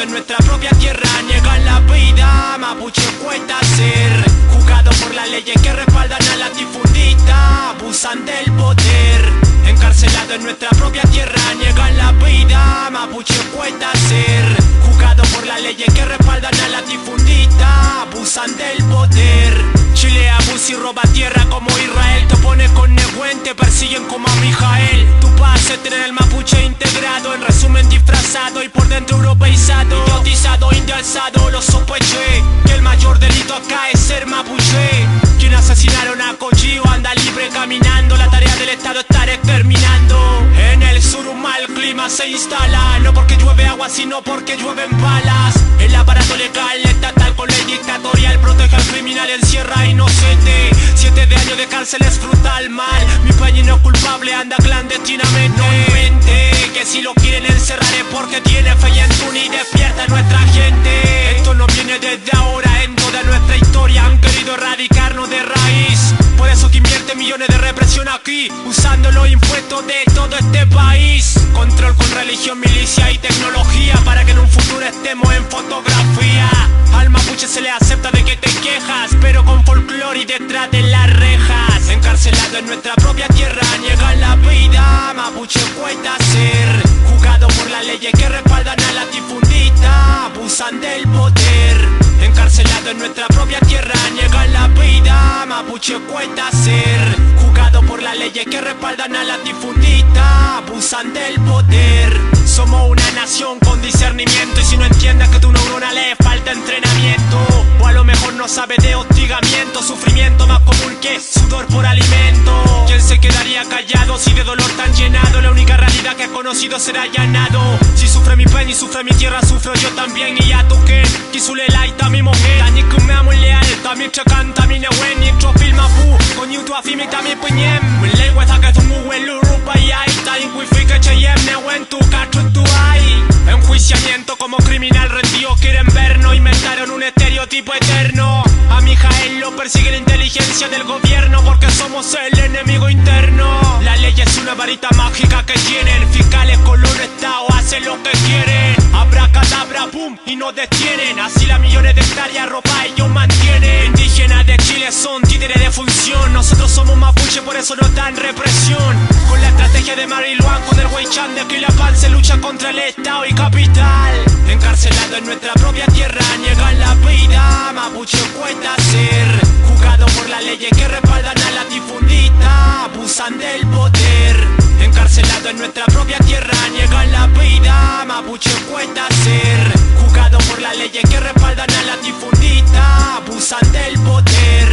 en nuestra propia tierra, niegan la vida. Mapuche cuesta ser juzgado por las leyes que respaldan a la latifundista, abusan del poder. Encarcelado en nuestra propia tierra, niegan la vida. Mapuche cuesta ser juzgado por las leyes que respaldan a la latifundista, abusan del poder. Chile abusa y roba tierra como Israel. Te pones con Nehuen, te persiguen como a Mijael. Tu paz es tener el mapuche integrado, en resumen disfrazado y por dentro europeizado, idiotizado, indialzado. Lo sospeché que el mayor delito acá es ser mapuche. Quien asesinaron a Cochillo anda libre caminando. La tarea del Estado es estar exterminando. En el sur un mal clima se instala, no porque llueve agua sino porque llueven balas. El aparato legal estatal con ley dictatorial protege al criminal, encierra a inocente. 7 de años de cárcel es brutal mal. Mi país no culpable anda clandestinamente. No invente que si lo quieren encerrar es porque tiene fe y en tú ni despierta nuestra gente. Esto no viene desde ahora, en toda nuestra historia han querido erradicarnos de raíz. Por eso que invierte millones de represión aquí, usando los impuestos de todo este país. Control con religión, milicia y tecnología, para que en un futuro estemos en fotografía. Al mapuche se le acepta de que te quejas, pero con folclore y detrás de las rejas. Encarcelado en nuestra propia tierra, niegan la vida. Mapuche cuesta ser juzgado por las leyes que respaldan a la latifundista, abusan del poder. Encarcelado en nuestra propia tierra, niegan la vida. Mapuche cuesta ser juzgado por las leyes que respaldan a la latifundista, abusan del poder. Somos una nación con discernimiento, y si no entiendes que tu neurona le falta entrenamiento, o a lo mejor no sabe de hostigamiento, sufrimiento más común que sudor por alimento. ¿Quién se quedaría callado si de dolor tan llenado la única realidad que ha conocido será allanado? Si sufre mi pen y sufre mi tierra, sufro yo también. Y ya toqué kisule laita mi mujer tani kumea muy leal tami chakanta mi Nehuen y trofil mapu con yutu afimi tami puñem lengua saca tu muwen lurupa y ahí ta inquifike cheyem Nehuen tu cacho tu ay. Enjuiciamiento como criminal rendido, quieren vernos, inventaron un estereotipo eterno. A Mijael lo persigue la inteligencia del gobierno porque somos el enemigo interno. La ley es una varita mágica que tienen fiscales, color, estado, hacen lo que quieren. Abracadabra, boom, y nos detienen. Así las millones de hectáreas ropa ellos mantienen. Indígenas de Chile son títeres de función. Nosotros somos mapuche, por eso nos dan represión. Con la estrategia de Mariluán, con el Huaychán de Quilapán se lucha contra el Estado y capital. Encarcelado en nuestra propia tierra, niegan la vida. Mapuche cuesta ser juzgado por las leyes que respaldan a la latifundista, abusan del poder. Encarcelado en nuestra propia tierra, niegan la vida. Mapuche cuesta ser juzgado por las leyes que respaldan a la latifundista, abusan del poder.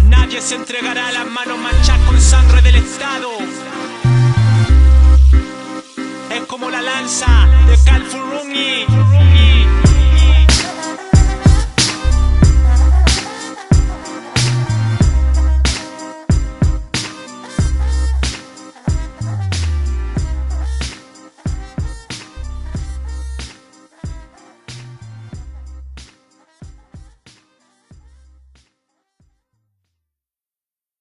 Nadie se entregará a las manos manchadas con sangre del Estado. Es como la lanza